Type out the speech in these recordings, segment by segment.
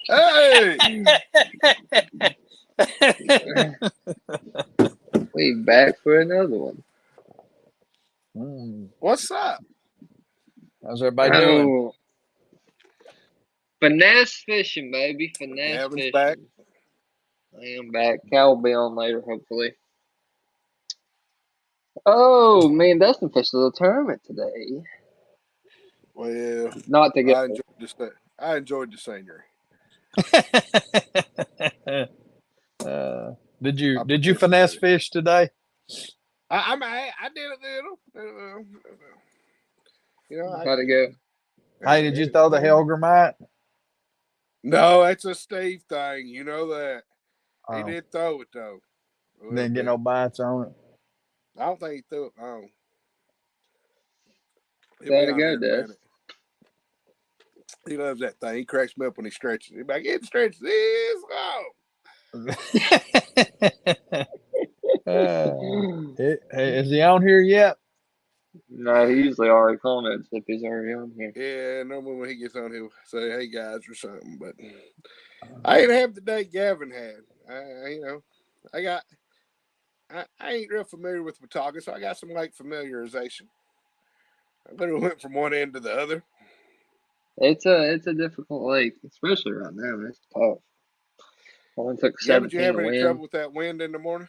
Hey! We back for another one. What's up? How's everybody doing? Finesse fishing, baby. Finesse Gavin's fishing. back. I am back. Cal will be on later, hopefully. Oh, me and Dustin fished a little tournament today. Well, Not together. I enjoyed the scenery. Did you finesse fish today? I did a little. How'd it go? Hey, did you throw the Helgramite? No, that's a Steve thing. You know that. Oh. He did throw it though. Didn't get no bites on it. I don't think he threw it long. How'd it go, Des? He loves that thing. He cracks me up when he stretches. He's like, it stretches this long. Is he on here yet? No, he usually already comments if he's already on here. Yeah, normally when he gets on, he'll say, "Hey guys" or something. But I ain't have the day Gavin had. I ain't real familiar with Watauga, so I got some lake familiarization. I literally went from one end to the other. It's a difficult lake, especially right now. It's tough. Only took 17 Did you have any wind. trouble with that wind in the morning?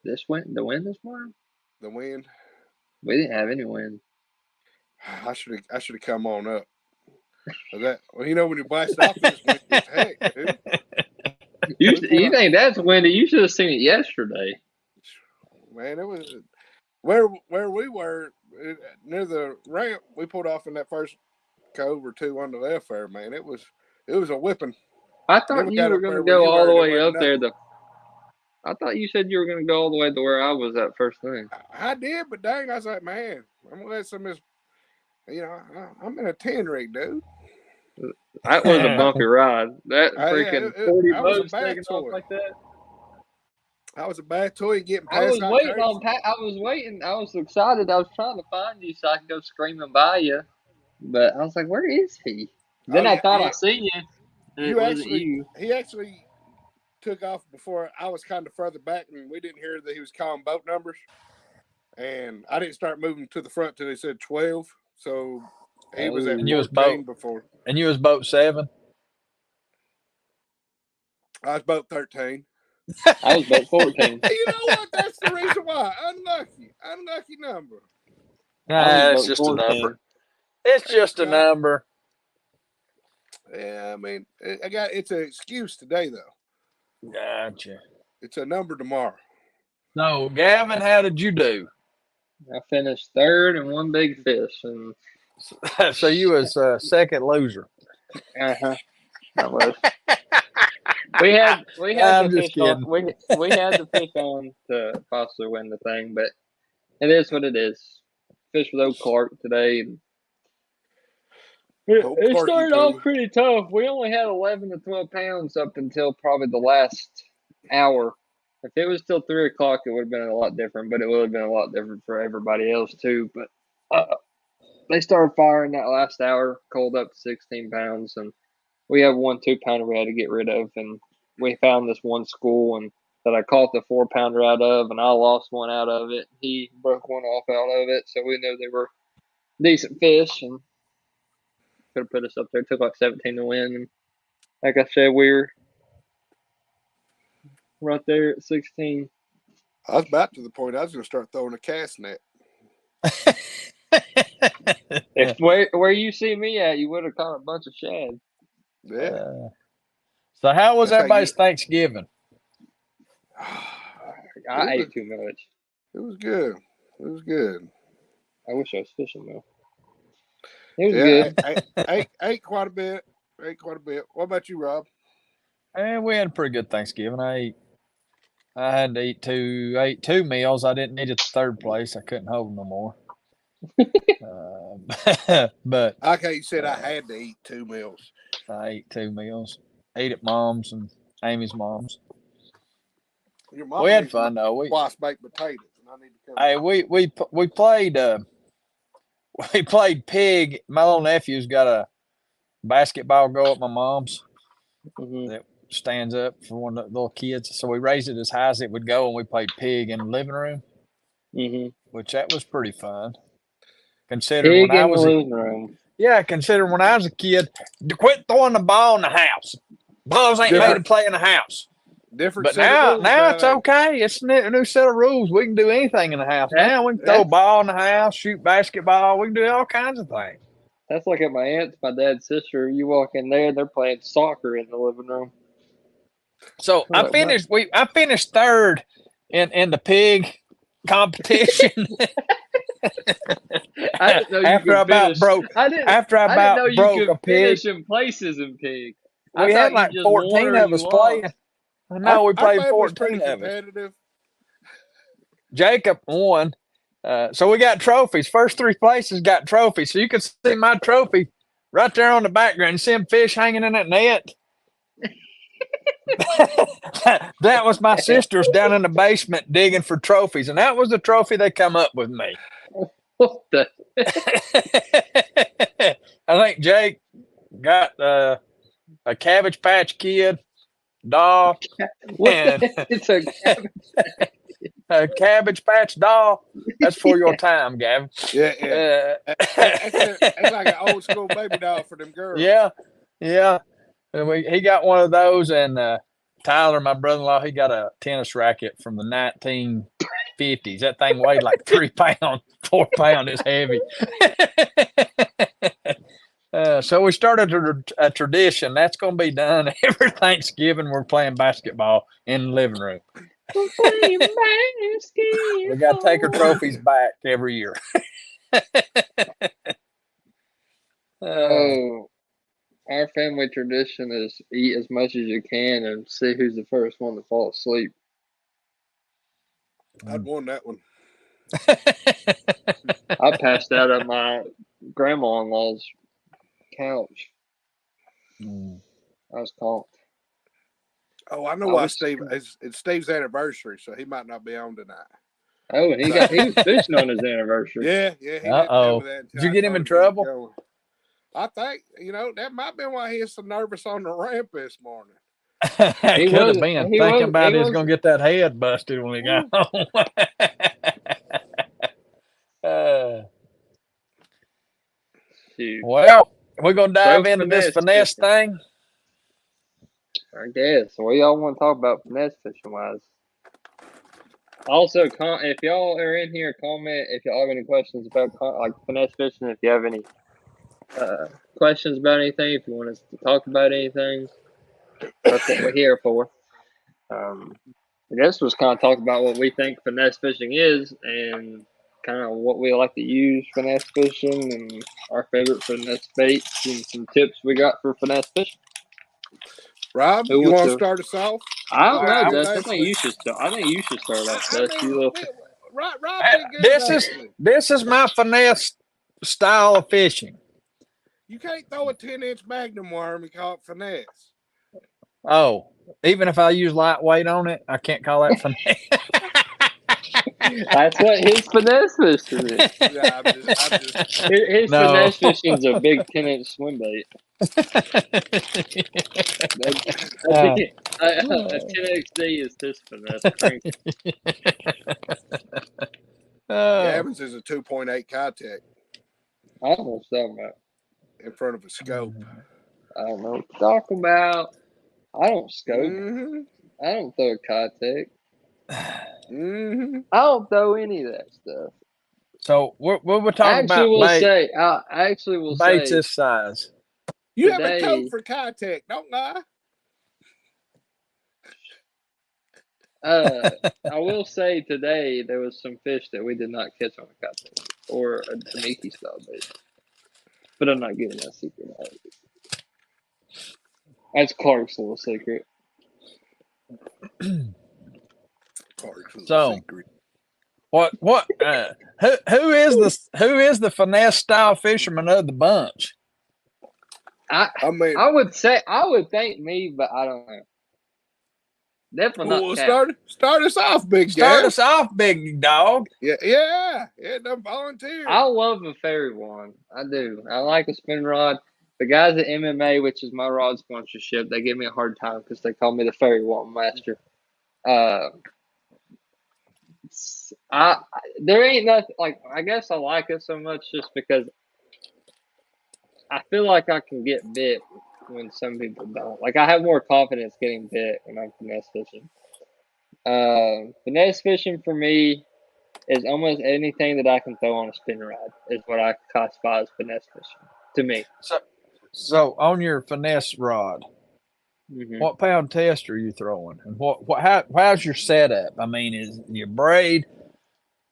The wind this morning? The wind. We didn't have any wind. I should have come on up. When you blast off this wind, it's heck, dude. You think that's windy? You should have seen it yesterday. Man, it was where we were near the ramp. We pulled off in that first cove or two on the left there, man. It was a whipping. I Then thought we you got were up going to there where go you all were, the and it way wasn't up there. nothing. I thought you said you were going to go all the way to where I was at first thing. I did, but dang, I was like, man, I'm gonna let some of this. You know, I'm in a 10 rig, dude. That was a bumpy ride. That freaking 40 I was a boats bad taking off toy. like that. I was a bad toy getting I past was that waiting crazy. on Pat. I was waiting. I was excited. I was trying to find you so I could go screaming by you. But I was like, where is he? Then I thought I seen you. And it wasn't you. He actually took off before I was kind of further back, and we didn't hear that he was calling boat numbers. And I didn't start moving to the front till he said 12. So he was at 14 before. And you was boat 7? I was boat 13. I was boat 14. You know what? That's the reason why. Unlucky number. Nah, it's just 14. A number. It's just a number. Yeah, I mean, it's an excuse today, though. Gotcha. It's a number tomorrow. So, Gavin, how did you do? I finished third and one big fish. And so you was second loser. I was. We had the fish on. We had the fish on to possibly win the thing, but it is what it is. Fish with old Clark today. It started off pretty tough. We only had 11 to 12 pounds up until probably the last hour. If it was till 3 o'clock, it would have been a lot different, but it would have been a lot different for everybody else too. But they started firing that last hour, cold up to 16 pounds, and we have 1 2-pounder we had to get rid of, and we found this one school and that I caught the 4-pounder out of, and I lost one out of it. He broke one off out of it, so we knew they were decent fish and could have put us up there. It took like 17 to win, and like I said, we were right there at 16. I was about to the point I was going to start throwing a cast net. If where you see me at, you would have caught a bunch of shad. Yeah. So how was everybody's Thanksgiving? I ate too much. It was good. I wish I was fishing though. It was good. I ate quite a bit. What about you, Rob? And we had a pretty good Thanksgiving. I had to eat two meals. I didn't eat at the third place. I couldn't hold no more. But okay, you said I had to eat 2 meals. I ate 2 meals. Ate at Mom's and Amy's mom's. Your mom we had fun though. We baked potatoes. And I need to come hey, we played. We played pig. My little nephew's got a basketball goal at my mom's that stands up for one of the little kids. So we raised it as high as it would go, and we played pig in the living room, which that was pretty fun. Considering when I was considering when I was a kid, to quit throwing the ball in the house. Balls ain't made to play in the house. Different. But now it's okay. It's a new set of rules. We can do anything in the house. Now we can throw a ball in the house, shoot basketball. We can do all kinds of things. That's like at my aunt's, my dad's sister. You walk in there, they're playing soccer in the living room. So I finished third in the pig competition. After I about broke a pig. Finish in places in pig. We had like 14 of us playing. No, we played 14 of us. Jacob won. So we got trophies. First 3 places got trophies. So you can see my trophy right there on the background. You see them fish hanging in that net? That was my sisters down in the basement digging for trophies. And that was the trophy they come up with me. What the? I think Jake got a Cabbage Patch Kid doll. It's a Cabbage Patch doll. That's for your time, Gavin. Yeah. That's like an old school baby doll for them girls. Yeah. And he got one of those, and Tyler, my brother-in-law, he got a tennis racket from the 1950s. That thing weighed like 3 pounds. 4 pounds is heavy. So we started a tradition. That's going to be done every Thanksgiving. We're playing basketball in the living room. We got to take our trophies back every year. Oh, our family tradition is eat as much as you can and see who's the first one to fall asleep. I'd won that one. I passed out at my grandma-in-law's couch. I was conked. Oh, I know why Steve. It's Steve's anniversary, so he might not be on tonight. Oh, and he was fishing on his anniversary. Yeah, he didn't tell me that. Did you get him in trouble? I think that might be why he was so nervous on the ramp this morning. He could have been thinking about he's gonna get that head busted when he got home. Well, we're gonna dive into this finesse thing. I guess. What y'all want to talk about finesse fishing wise? Also, if y'all are in here, comment if y'all have any questions about like finesse fishing. If you have any questions about anything, if you want us to talk about anything, that's what we're here for. I guess was kind of talk about what we think finesse fishing is and kind of what we like to use finesse fishing and our favorite finesse baits and some tips we got for finesse fishing. Rob, you want to start us off? I don't know, Dust. I think you should start. I think you should start off, Dust. Rob did good. This is my finesse style of fishing. You can't throw a 10-inch magnum worm and call it finesse. Oh, even if I use lightweight on it, I can't call that finesse. That's what his finesse fishing is. Yeah, his finesse fishing is a big 10-inch swim bait. A 10XD is his finesse crank. Gavin's is a 2.8 Kitech. I don't know what you're talking about. In front of a scope. I don't know what you're talking about. I don't scope. I don't throw a Kitech. I don't throw any of that stuff. So we're talking about I actually will say baits this size. You have a code for Kitech, don't lie. I will say today there was some fish that we did not catch on a Kitech or a Tamiki style bait. But I'm not giving that secret out. That's Clark's little secret. So, what? Who is the finesse style fisherman of the bunch? I would think me, but I don't know. Definitely not. Start us off, big Start us off, big dog. Yeah. Don't volunteer. I love a fairy wand. I do. I like a spin rod. The guys at MMA, which is my rod sponsorship, they give me a hard time because they call me the fairy wand master. There ain't nothing like. I guess I like it so much just because I feel like I can get bit when some people don't. Like I have more confidence getting bit when I'm finesse fishing. Finesse fishing for me is almost anything that I can throw on a spin rod is what I classify as finesse fishing to me. So on your finesse rod, what pound test are you throwing, and how's your setup? I mean, is your braid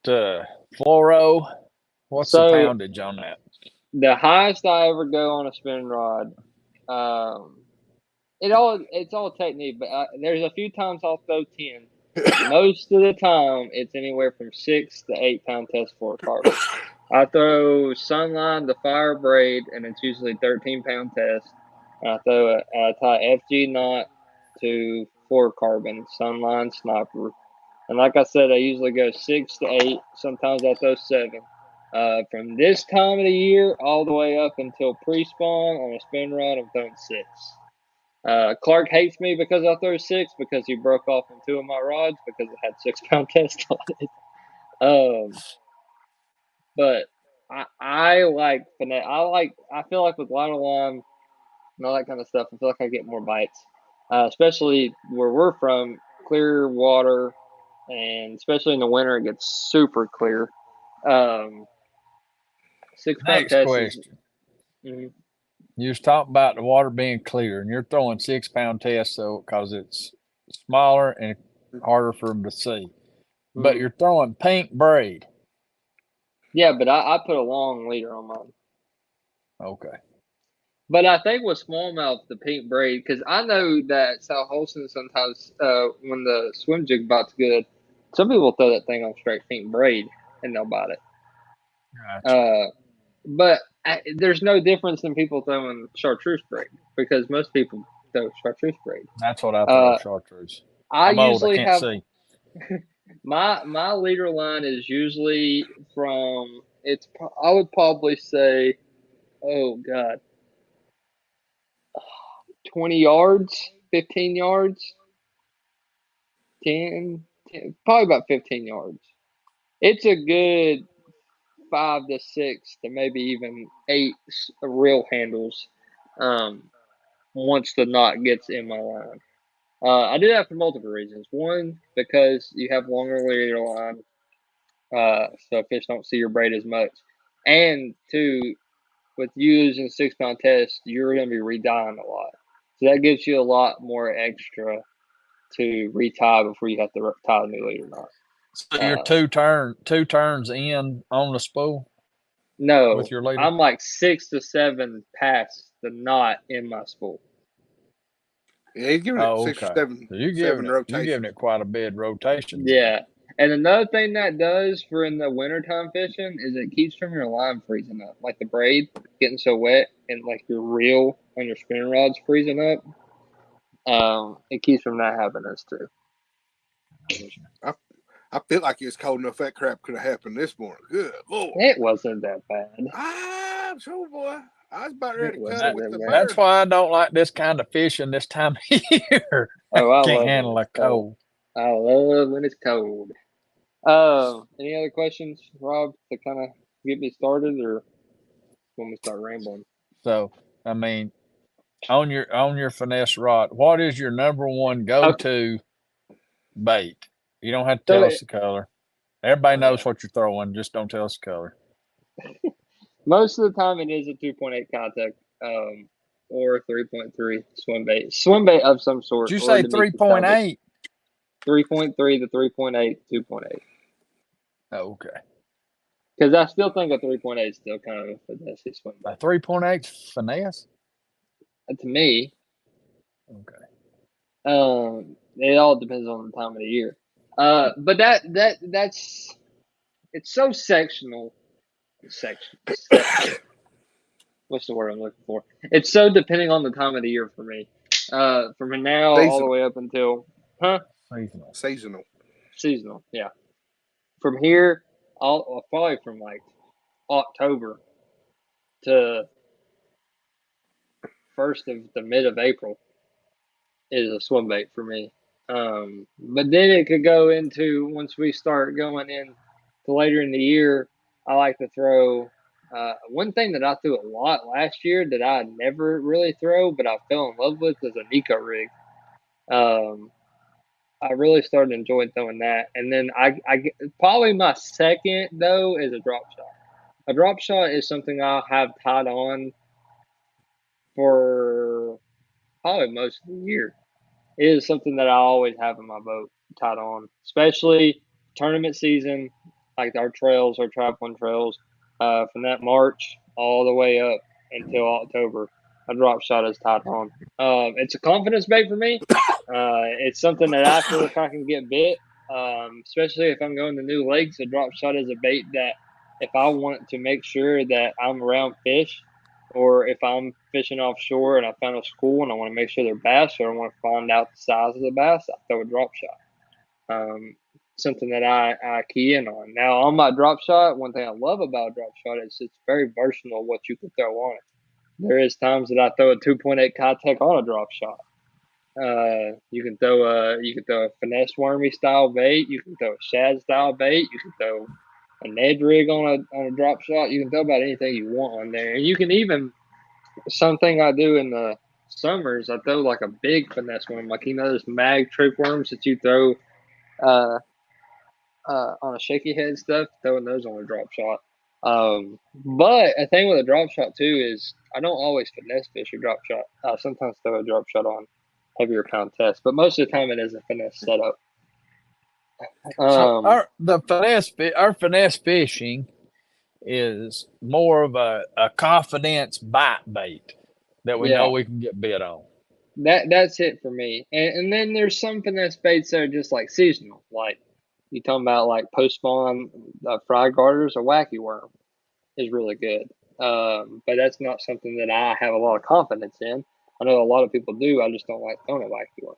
to fluoro? What's the poundage on that? The highest I ever go on a spin rod, it's all technique, but there's a few times I'll throw 10. Most of the time, it's anywhere from 6 to 8 pound test for a carbon. I throw Sunline the fire braid, and it's usually 13 pound test. And I tie FG knot to 4 carbon Sunline sniper. And like I said, I usually go 6 to 8. Sometimes I throw 7. From this time of the year all the way up until pre-spawn on a spin rod, I'm throwing 6. Clark hates me because I throw 6 because he broke off on 2 of my rods because it had 6 pound test on it. But I like finesse. I feel like with lighter line and all that kind of stuff, I feel like I get more bites. Especially where we're from, clear water, and especially in the winter, it gets super clear. 6 pound test question. You was talking about the water being clear, and you're throwing 6 pound tests, so because it's smaller and harder for them to see. But you're throwing pink braid. Yeah, but I put a long leader on mine. Okay. But I think with smallmouth, the pink braid, because I know that South Holston sometimes, when the swim jig bite's good, some people throw that thing on straight pink braid and they'll bite it. Gotcha. But there's no difference in people throwing chartreuse braid because most people throw chartreuse braid. That's what I throw, Uh, chartreuse. I I'm old. I usually can't have see. my leader line is usually from I would probably say, oh God, 20 yards, 15 yards, 10, probably about 15 yards. It's a good 5 to 6 to maybe even 8 reel handles once the knot gets in my line. I do that for multiple reasons. One, because you have longer leader line, so fish don't see your braid as much. And two, with you using 6 pound test, you're going to be redying a lot. So that gives you a lot more extra to retie before you have to tie the new leader knot. So you're two turns in on the spool with No, your leader. I'm like 6 to 7 past the knot in my spool. Yeah, he's giving it Oh, 6 or okay. 7, So you're 7 giving rotations. it quite a bit rotations. Yeah. And another thing that does for in the wintertime fishing is it keeps from your line freezing up. Like the braid getting so wet and like your reel on your spinning rod's freezing up. It keeps from that happening too. I feel like it's cold enough that crap could have happened this morning. Good Lord. It wasn't that bad. I'm sure, boy. I was about ready to cut it with the bird. That's why I don't like this kind of fishing this time of year. Oh, I Can't love handle when a it's cold. cold. I love when it's cold. Any other questions, Rob, to kind of get me started, or when we start rambling? So, I mean, on your finesse rod, what is your number one go-to bait? You don't have to tell us the color. Everybody knows what you're throwing. Just don't tell us the color. Most of the time, it is a 2.8 contact, or 3.3 swim bait. Swim bait of some sort. Did you or say to meet the 3.8? 3.3 to 3.8, 2.8. Oh, okay. Because I still think a 3.8 is still kind of a finesse swim A bait. 3.8 finesse? To me, okay. It all depends on the time of the year. But that's it's so sectional. What's the word I'm looking for? It's so depending on the time of the year for me. From now all the way up until Seasonal, yeah. From here, I'll probably from like October to first of the mid of April is a swim bait for me. But then it could go into once we start going in to later in the year. I like to throw. One thing that I threw a lot last year that I never really throw, but I fell in love with, is a Nico rig. I really started enjoying throwing that, and then I probably my second though is a drop shot. A drop shot is something I'll have tied on for probably most of the year. It is something that I always have in my boat tied on, especially tournament season, like our trails, our trap one trails, from that March all the way up until October. A drop shot is tied on. It's a confidence bait for me. It's something that I feel if I can get bit, especially if I'm going to new lakes. A drop shot is a bait that if I want to make sure that I'm around fish, or if I'm fishing offshore and I found a school and I want to make sure they're bass, or I want to find out the size of the bass, I throw a drop shot. Something that I key in on. Now, on my drop shot, one thing I love about a drop shot is it's very versatile what you can throw on it. There is times that I throw a 2.8 contact on a drop shot. You can throw a finesse wormy style bait. You can throw a shad style bait. You can throw a Ned rig on a drop shot. You can throw about anything you want on there. And you can even, something I do in the summers, I throw like a big finesse worm, like those mag trick worms that you throw on a shaky head stuff, throwing those on a drop shot. But a thing with a drop shot too is I don't always finesse fish a drop shot. I sometimes throw a drop shot on heavier pound test, but most of the time it is a finesse setup. So our finesse fishing is more of a confidence bite bait. that we know we can get bit on. That's it for me. And then there's some finesse baits that are just like seasonal, like you talking about like post spawn fry garters or wacky worm is really good. But that's not something that I have a lot of confidence in. I know a lot of people do. I just don't like throwing a wacky worm.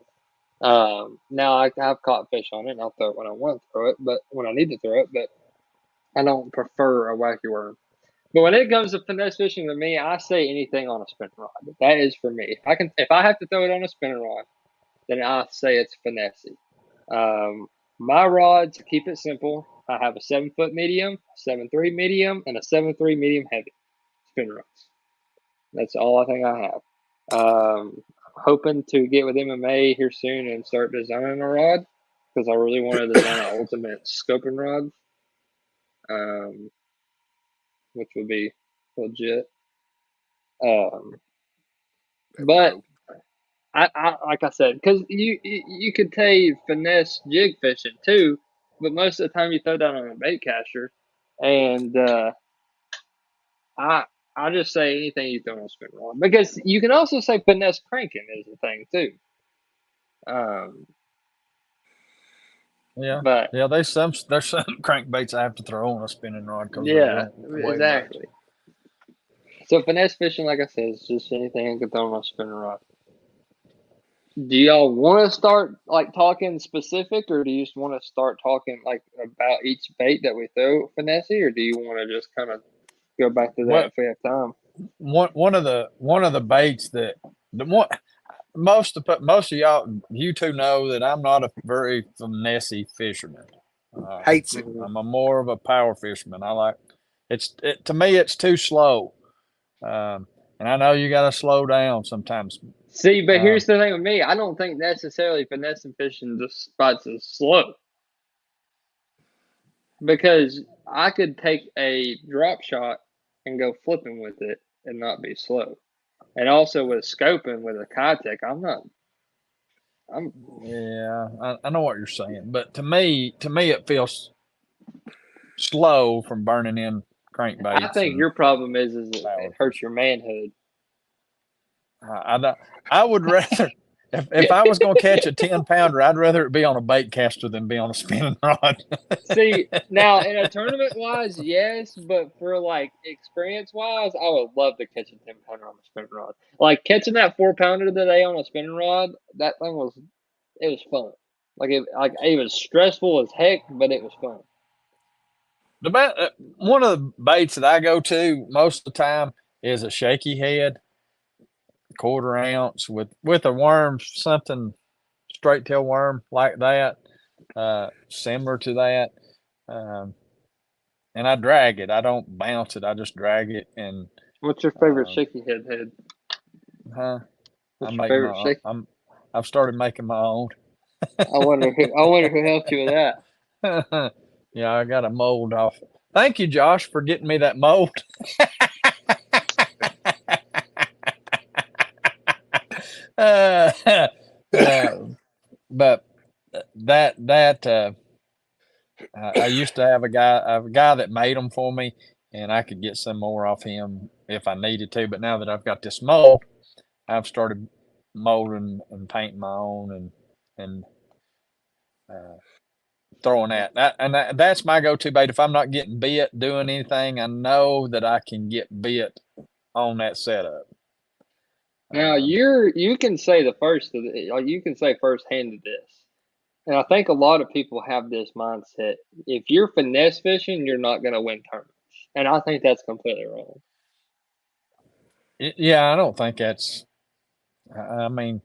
Now I've caught fish on it, and I'll throw it when I want to throw it, but when I need to throw it. But I don't prefer a wacky worm. But when it comes to finesse fishing to me, I say anything on a spinning rod. That is for me. If I have to throw it on a spinning rod, then I say it's finesse. My rods, to keep it simple, I have a 7-foot medium, 7.3 medium, and a 7.3 medium heavy spinning rods. That's all I think I have. Hoping to get with MMA here soon and start designing a rod because I really want to design an ultimate scoping rod, which would be legit. But I like I said, because you could say finesse jig fishing too, but most of the time you throw down on a bait caster, and I just say anything you throw on a spin rod because you can also say finesse cranking is a thing too. But there's some crankbaits I have to throw on a spinning rod because exactly. So finesse fishing, like I said, is just anything I can throw on a spinning rod. Do y'all want to start like talking specific, or do you just want to start talking like about each bait that we throw finesse, or do you want to just kind of go back to that if we have time? One of the baits that most of y'all, you two know that I'm not a very finesse fisherman. Hates it. I'm more of a power fisherman. I like to me it's too slow, and I know you got to slow down sometimes. See, but here's the thing with me: I don't think necessarily finesse fishing the spots is slow, because I could take a drop shot and go flipping with it and not be slow. And also with scoping with a Kitech, I know what you're saying, but to me it feels slow from burning in crankbaits. I think your problem is it hurts your manhood. I would rather if I was going to catch a 10-pounder, I'd rather it be on a bait caster than be on a spinning rod. See, now in a tournament wise, yes, but for like experience wise, I would love to catch a 10-pounder on a spinning rod. Like catching that 4-pounder today on a spinning rod, that thing was fun. It was stressful as heck, but it was fun. One of the baits that I go to most of the time is a shaky head, 1/4 ounce with a worm, something straight tail worm like that, similar to that. And I drag it. I don't bounce it. I just drag it. And what's your favorite shaky head? What's your favorite shaky? I've started making my own. I wonder who helped you with that. Yeah, I got a mold off. Thank you, Josh, for getting me that mold. But I used to have a guy that made them for me, and I could get some more off him if I needed to. But now that I've got this mold, I've started molding and painting my own and throwing that. That's my go-to bait. If I'm not getting bit doing anything, I know that I can get bit on that setup. Now you can say you can say firsthand to this, and I think a lot of people have this mindset: if you're finesse fishing, you're not going to win tournaments, and I think that's completely wrong. Yeah, I don't think that's. I mean,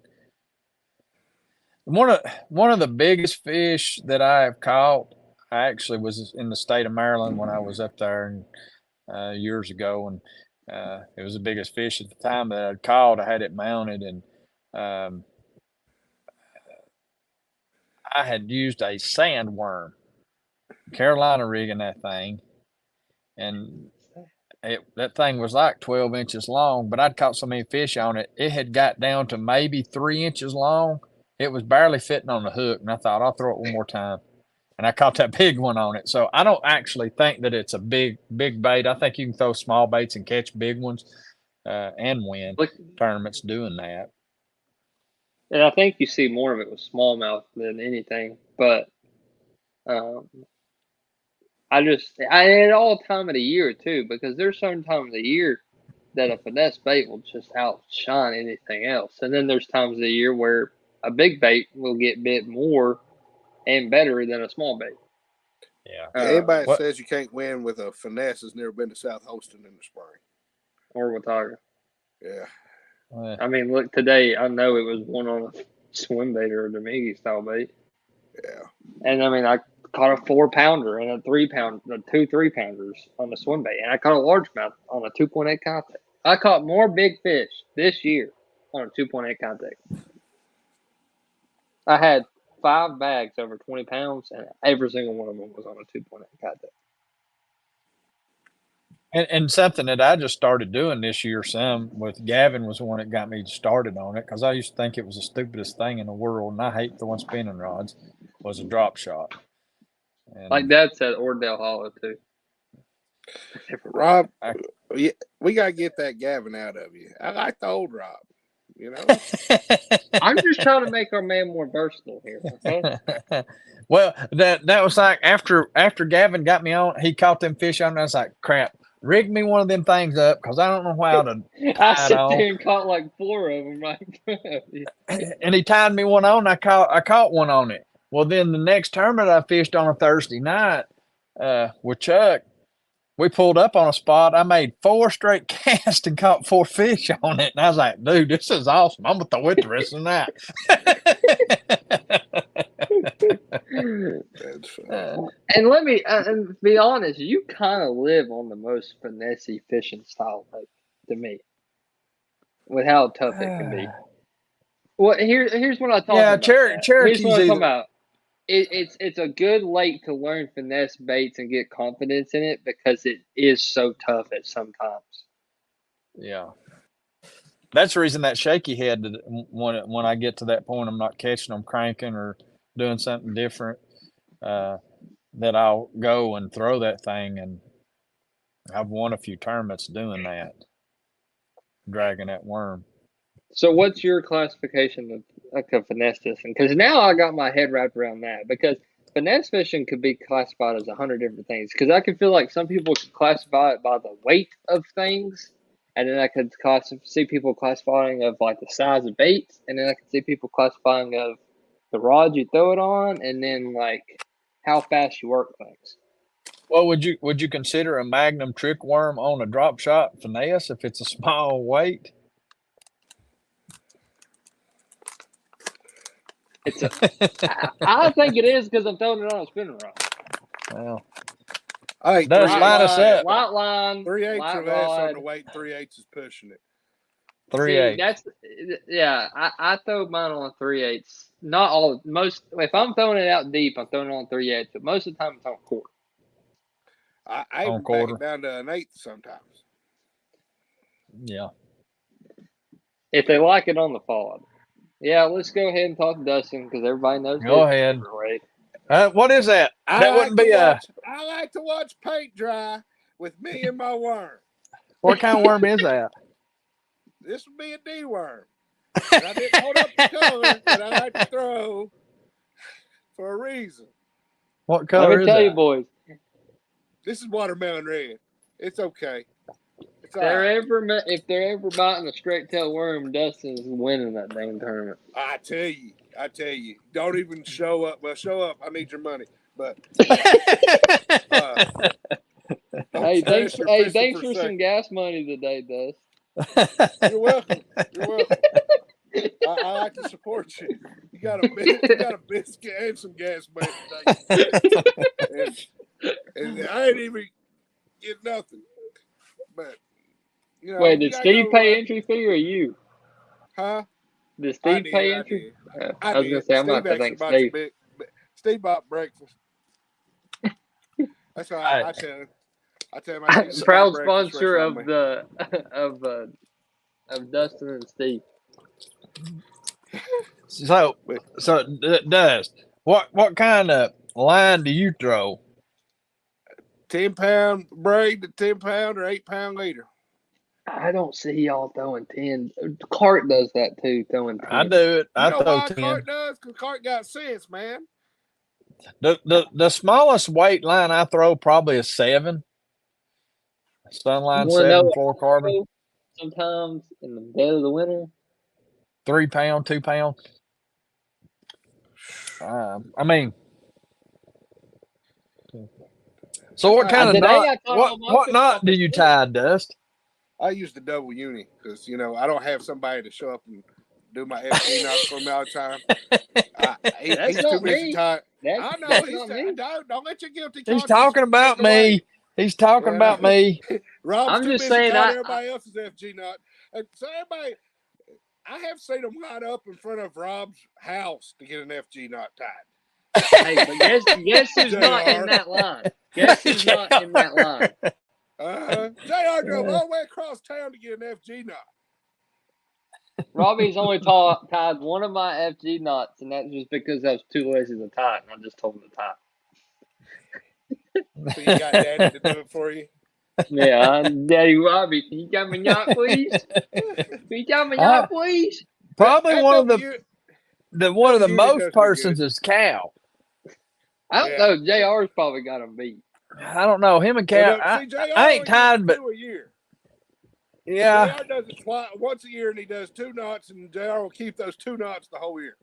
one of the biggest fish that I have caught, I actually was in the state of Maryland when I was up there years ago, and it was the biggest fish at the time that I'd caught. I had it mounted, and I had used a sandworm, Carolina rigging that thing, and that thing was like 12 inches long, but I'd caught so many fish on it, it had got down to maybe 3 inches long. It was barely fitting on the hook, and I thought, I'll throw it one more time. And I caught that big one on it. So I don't actually think that it's a big bait. I think you can throw small baits and catch big ones. and win Look, tournaments doing that. and I think you see more of it with smallmouth than anything. But at all time of the year too, because there's certain times of the year that a finesse bait will just outshine anything else, and then there's times of the year where a big bait will get bit more and better than a small bait. Yeah. Anybody that says you can't win with a finesse has never been to South Holston in the spring. Or Watauga. Yeah. I mean, look, today I know it was one on a swim bait or a Dominguez style bait. Yeah. And I mean, I caught a 4-pounder and a 3-pound, 2 3-pounders on the swim bait, and I caught a largemouth on a 2.8 contact. I caught more big fish this year on a 2.8 contact. I had 5 bags over 20 pounds, and every single one of them was on a 2.8 contact. And something that I just started doing this year, some with Gavin was the one that got me started on it, because I used to think it was the stupidest thing in the world, and I hate throwing spinning rods, was a drop shot. And like Dad said, Ordell Hollow too. Rob, we got to get that Gavin out of you. I like the old Rob, you know. I'm just trying to make our man more versatile here. Okay? Well, that was like after Gavin got me on, he caught them fish on, and I was like, crap. Rig me one of them things up, because I don't know how to tie I it sit on. there and caught like 4 of them right. And he tied me one on. I caught one on it. Well, then the next tournament I fished on a Thursday night with Chuck, we pulled up on a spot. I made 4 straight casts and caught 4 fish on it. And I was like, dude, this is awesome. I'm going to throw it the rest of the night. That's funny. And let me be honest, you kind of live on the most finessey fishing style, like, to me, with how tough it can be. Well, here's what I thought about. Cherokee's here's what I'm talking either. about. It's a good lake to learn finesse baits and get confidence in it, because it is so tough at some times. Yeah. That's the reason that shaky head, when I get to that point, I'm not catching them cranking or doing something different, that I'll go and throw that thing. And I've won a few tournaments doing that, dragging that worm. So what's your classification of finesse fishing? Because now I got my head wrapped around that, because finesse fishing could be classified as 100 different things. Because I can feel like some people could classify it by the weight of things, and then I could see people classifying of like the size of baits, and then I could see people classifying of the rod you throw it on, and then like how fast you work things. Well, would you consider a Magnum trick worm on a drop shot finesse if it's a small weight? I think it is, because I'm throwing it on a spinning rod. Well, Hey, does line us up. Light line, 3/8 light or less rod. on the weight, 3/8 is pushing it. 3/8. I throw mine on 3/8. Not all, most. If I'm throwing it out deep, I'm throwing it on 3/8. But most of the time, it's on quarter. I even back it down to 1/8 sometimes. Yeah. If they like it on the pod. Yeah, let's go ahead and talk to Dustin, because everybody knows. Go ahead. Right? What is that? That wouldn't be a. I like to watch paint dry with me and my worm. What kind of worm is that? This would be a D worm. And I didn't hold up the color that I like to throw for a reason. What color Let me is tell that? you, boys. This is watermelon red. It's okay. If they're ever biting a straight tail worm, Dustin is winning that dang tournament. I tell you, don't even show up. Well, show up. I need your money. But hey, thanks for some gas money today, Dust. You're welcome. I like to support you. You got a biscuit and some gas money today. and I ain't even get nothing. But you know, wait, did Steve pay entry fee or you? Huh? Did Steve pay entry? I was gonna say I'm not to thank Steve. Steve bought breakfast. That's all I tell him. I tell him I proud sponsor of of Dustin and Steve. So Dust, what kind of line do you throw? 10-pound braid to 10-pound or 8-pound leader. I don't see y'all throwing 10. Clark does that too, throwing 10. I do it. You I know throw why 10. Clark does? Because Clark got sense, man. The smallest weight line I throw probably is 7. Sunline You want to know 7 what I fluorocarbon. throw sometimes in the dead of the winter? 3 pound, 2 pound. I mean, so what kind of Today knot? I caught What on my what fish knot off do a you stick. tie, Dust? I use the double uni because I don't have somebody to show up and do my FG knots for me all the time. That's He's too not busy me. tired. That's, I know that's he's not me. don't let your guilty He's conscience talking about get away. me. He's talking about me. Rob's I'm too just busy saying tying everybody else's FG knot. And so everybody, I have seen them line up in front of Rob's house to get an FG knot tied. Hey, but guess who's not in that line? Guess who's not in that line? JR drove all the way across town to get an FG knot. Robbie's only tied one of my FG knots, and that's just because I was too lazy to tie it, and I just told him to tie So you got Daddy to do it for you? it. Yeah, Daddy Robbie, can you got me knot, please? Can you got me knot, please? Probably one of the unit most does pretty persons good. is Cal. I don't know. JR's probably got him beat. I don't know him and Cal. Well, see, JR I ain't tied, but 2 a year. yeah. JR does it once a year, and he does 2 knots, and JR will keep those 2 knots the whole year.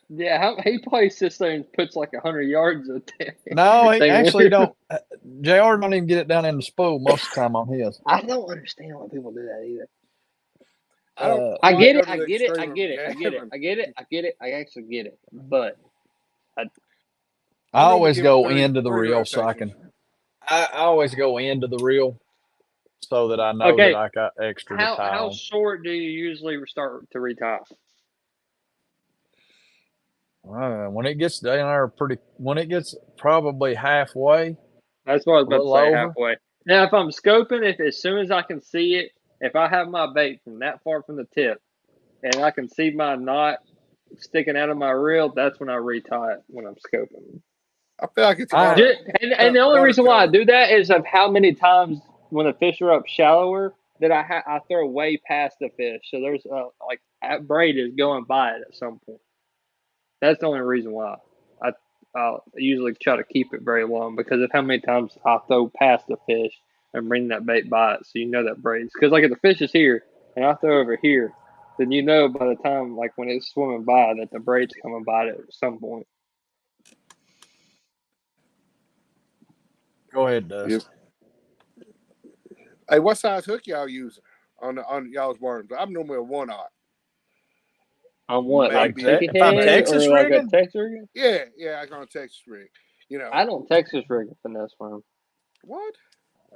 Yeah, he probably sits there and puts like 100 yards of it. No, he actually don't. JR don't even get it down in the spool most of the time on his. I don't understand why people do that either. I get it. I actually get it. But I always go into the reel so I can. I always go into the reel so that I know that I got extra to tie how on. short do you usually start to retie? When it gets down there when it gets probably halfway. That's what I was about to say, over. halfway. Now, if I'm scoping, if as soon as I can see it, if I have my bait from that far from the tip, and I can see my knot sticking out of my reel, that's when I retie it when I'm scoping. I feel like it's and the only reason why I do that is of how many times when the fish are up shallower that I throw way past the fish. So there's like that braid is going by it at some point. That's the only reason why I usually try to keep it very long because of how many times I throw past the fish and bring that bait by it. So you know that braid's because like if the fish is here and I throw over here, then you know by the time like when it's swimming by that the braid's coming by it at some point. Go ahead, Dust. Yep. Hey, what size hook y'all using on y'all's worms? I'm normally a 1/0. On what, like if I'm Texas or rigging? like a Texas rigging? Yeah, I got a Texas rig. I don't Texas rig a finesse worm. What?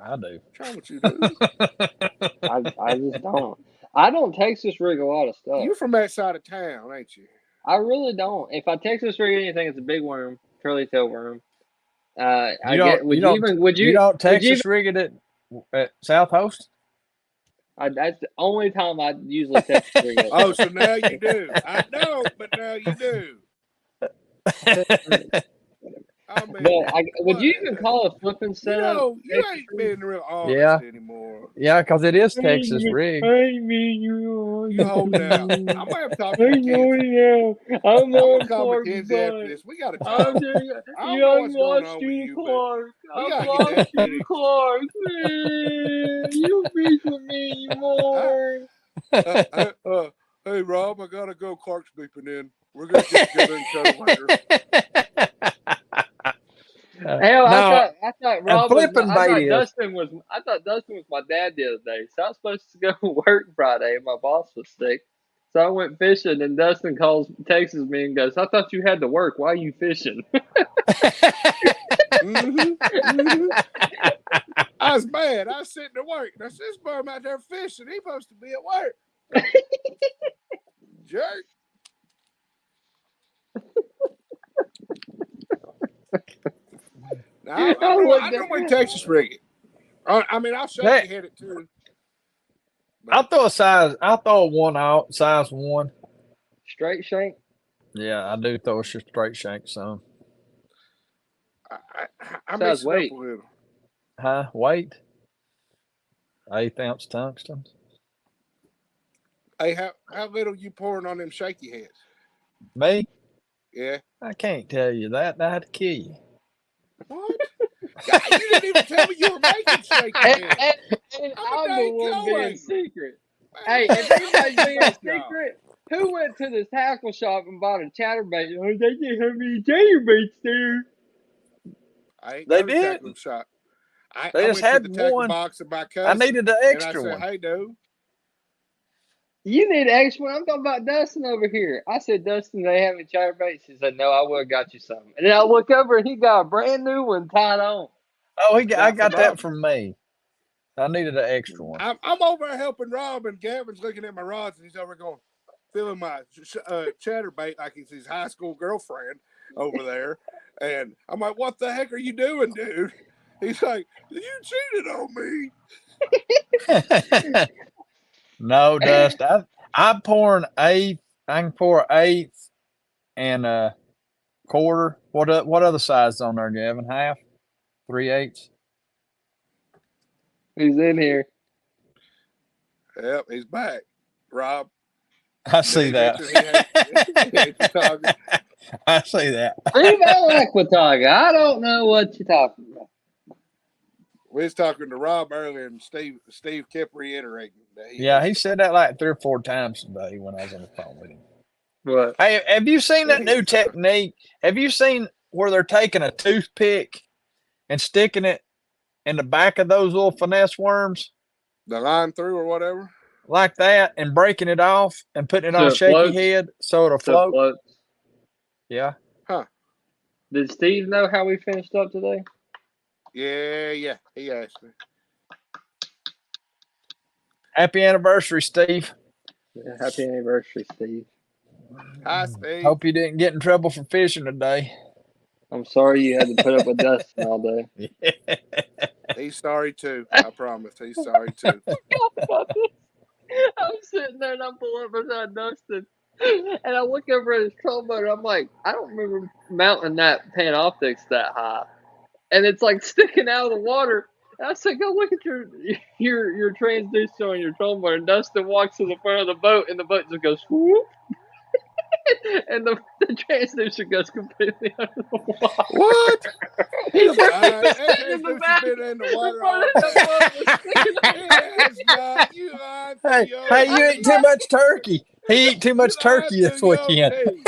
I do. Try what you do. I just don't. I don't Texas rig a lot of stuff. You from that side of town, ain't you? I really don't. If I Texas rig anything, it's a big worm, curly tail worm. You don't Texas rig it at South Host? That's the only time I usually Texas rig it. Oh, so now you do. I don't, but now you do. I mean, would you even call a flipping setup? You ain't being real honest anymore. Yeah, because it is Texas rig. You hold out. I'm gonna have to talk to Mackenzie. I'm gonna call Mackenzie after this. We gotta talk. I don't know what's going on with you, Clark. but we gotta get that Clark. You fish with me anymore. Hey Rob, I gotta go. Clark's beeping in. We're gonna get together and cuddle later. Hell, I thought Rob was. Dustin was my dad the other day. So I was supposed to go work Friday, and my boss was sick. So I went fishing, and Dustin texts me and goes, "I thought you had to work. Why are you fishing?" I was mad. I was sitting at work. And I said, "This bum out there fishing. He's supposed to be at work." Jerk. I normally Texas rig it. I mean, I'll shake hit it too. I'll throw a 1 out, size 1. Straight shank? Yeah, I do throw a straight shank some. I mix it up a little. Huh? Weight? 1/8 ounce tungsten. Hey, how little you pouring on them shaky heads? Me? Yeah. I can't tell you that. I had to kill you. What? God, you didn't even tell me you were making shaky heads. And I'm a I'm the dang one being co-angler. secret. Man, Hey, if anybody's being fuck y'all. secret, who went to the tackle shop and bought a chatterbait? Oh, they didn't have any chatterbaits there. I ain't They go to the tackle didn't. shop. I They just went to had the tackle one. box of my I cousin, needed the and I extra said, one. "Hey, dude." You need extra one. I'm talking about Dustin over here. I said, Dustin, they have any chatterbaits? He said, no, I would have got you some. And then I look over and he got a brand new one tied on. Oh, I Got from got that Rob. from me. I needed an extra one. I'm over there helping Rob, and Gavin's looking at my rods, and he's over going, feeling my chatterbait like he's his high school girlfriend over there. And I'm like, "What the heck are you doing, dude?" He's like, "You cheated on me." No, Dust. I'm pouring eighth. I can pour eighth and a quarter. What other size is on there, Gavin? Half, 3/8. He's in here. Yep, he's back. Rob. I see that. He hates Watauga. I see that. Steve, I like Watauga. I don't know what you're talking about. We was talking to Rob earlier, and Steve kept reiterating that He said that like 3 or 4 times today when I was on the phone with him. What? Hey, have you seen that new technique? Have you seen where they're taking a toothpick and sticking it in the back of those little finesse worms? the line through or whatever? Like that, and breaking it off and putting it So on a it shaky floats? head so it'll So it float? floats. Yeah. Huh. Did Steve know how we finished up today? Yeah. He asked me. Happy anniversary, Steve. Yeah, happy anniversary, Steve. Hi, Steve. Hope you didn't get in trouble for fishing today. I'm sorry you had to put up with Dustin all day. He's sorry too. I promise. He's sorry too. I'm sitting there and I'm pulling up beside Dustin. And I look over at his trollboat and I'm like, I don't remember mounting that Panoptics that high. And it's like sticking out of the water. And I said, go look at your transducer on your trollboat. And Dustin walks to the front of the boat and the boat just goes whoop. And the transducer goes completely under the water. What? He said, That in the transducer's back, been in the the water front all of the day. boat was sticking It has not. You lied through your Hey, you ate too much turkey. He ate too much You lied turkey this through your weekend. teeth.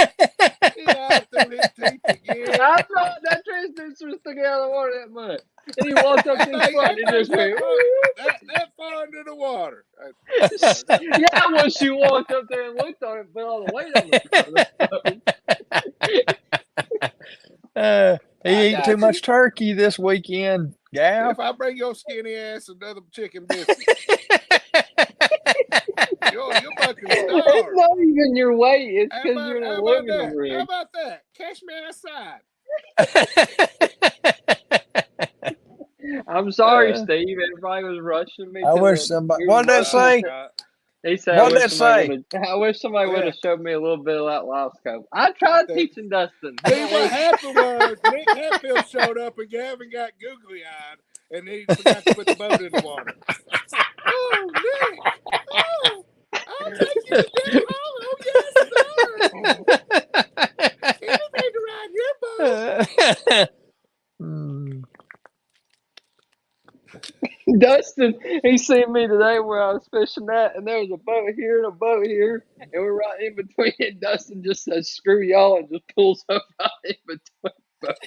He lied through his teeth again. I thought that transducer stuck out of the water that much. And he walked up to the front and just went, that far into the water. yeah, when she walked up there and looked on it, put all the weight on the He ate too much turkey this weekend, Gav. If I bring your skinny ass another chicken biscuit, you're fucking starved. It's not even your weight. It's How because you're in an aluminum How rig. about that? Catch me outside. I'm sorry, Steve. Everybody was rushing me. I wish somebody. What did that say? He said, What did that say? I wish somebody would have showed me a little bit of that live scope. I tried teaching Dustin. See, what happened was Nick Hatfield showed up and Gavin got googly eyed and he forgot to put the boat in the water. Oh, Nick! Oh, I'll take you to Dead Hollow. Yes, sir. Anything to ride your boat. Dustin, he seen me today where I was fishing that, and there was a boat here and a boat here, and we're right in between. And Dustin just says, "Screw y'all," and just pulls up right in between both.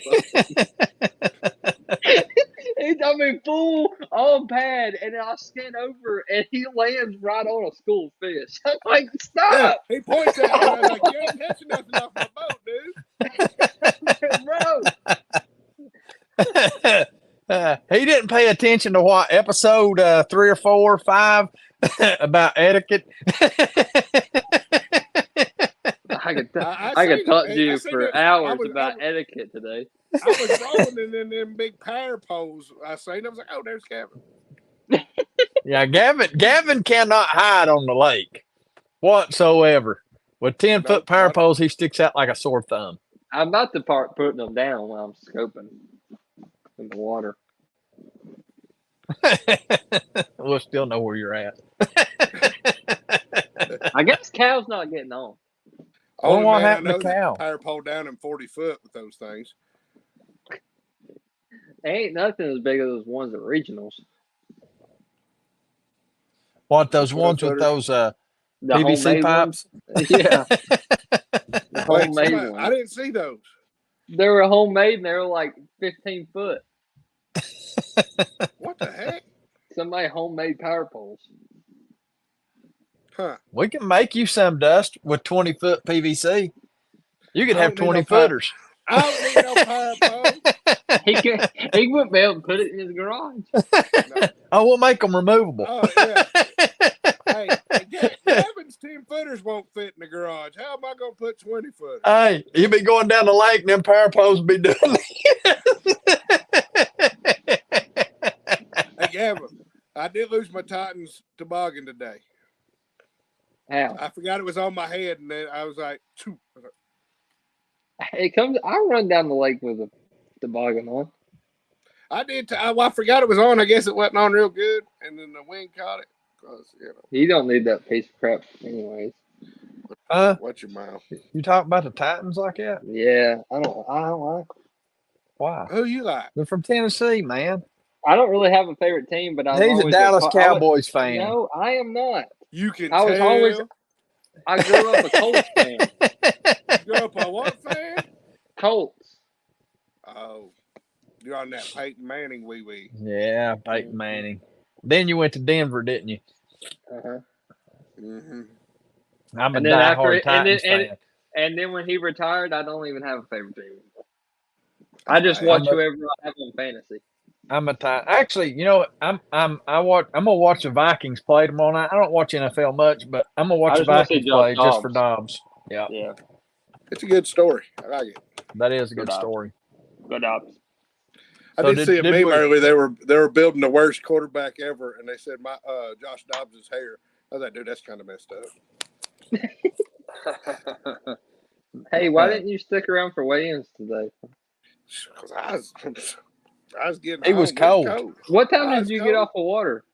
Full on pad, and then I scan over, and he lands right on a school of fish. I'm like, stop! Yeah, he points at me, and I was like, "You ain't catching nothing off my boat, dude." Bro. He didn't pay attention to what episode 3 or 4 or 5 about etiquette. I could talk to you for hours about etiquette today. I was rolling in them big power poles. I was like, "Oh, there's Gavin." Yeah, Gavin cannot hide on the lake whatsoever. With 10-foot power poles, he sticks out like a sore thumb. I'm about to start putting them down while I'm scoping in the water. We'll still know where you're at. I guess Cal's not getting on. Only what man I happened to know that Cal? power pole down in 40 foot with those things. Ain't nothing as big as those ones at regionals. What, those 12 ones with footer. those The PVC homemade pipes? ones. Yeah, the Wait, homemade somebody, I ones. didn't see those. They were homemade and they were like 15 foot. What the heck? Somebody homemade power poles. Huh? We can make you some, Dust, with 20-foot PVC. You could I have don't need no 20 footers. I don't need no power pole. He wouldn't be able to put it in his garage. No. Oh, we'll make them removable. Oh yeah. Hey, Gavin's 10 footers won't fit in the garage. How am I gonna put 20 footers? Hey, you be going down the lake and them power poles will be doing Hey Gavin, I did lose my Titans toboggan today. How? I forgot it was on my head, and then I was like, "Phew." It comes. I run down the lake with a toboggan on. I did. I forgot it was on. I guess it wasn't on real good, and then the wind caught it. Cause You don't need that piece of crap, anyways. Watch your mouth. You talking about the Titans like that? Yeah, I don't like. Why? Who you like? They're from Tennessee, man. I don't really have a favorite team, but I'm He's a always Dallas Cowboys fan. No, I am not. You can I was tell. always. I grew up a Colts fan. You grew up a what fan? Colts. Oh, you're on that Peyton Manning wee. Yeah, Peyton Manning. Then you went to Denver, didn't you? Uh-huh. Mm-hmm. I'm a And then diehard Titans fan. And then when he retired, I don't even have a favorite team. I just watch whoever I have on fantasy. I'm a Titan. Actually, you know, I'm gonna watch the Vikings play tomorrow night. I don't watch NFL much, but I'm gonna watch the Vikings play just for Dobbs. Yeah. Yeah. It's a good story. I like it. That is a good story. Good Dobbs. I did see a meme earlier. They were building the worst quarterback ever, and they said my Josh Dobbs' hair. I was like, dude, that's kind of messed up. Hey, why didn't you stick around for weigh-ins today? Because I was getting. It was cold. What time did you get off the water?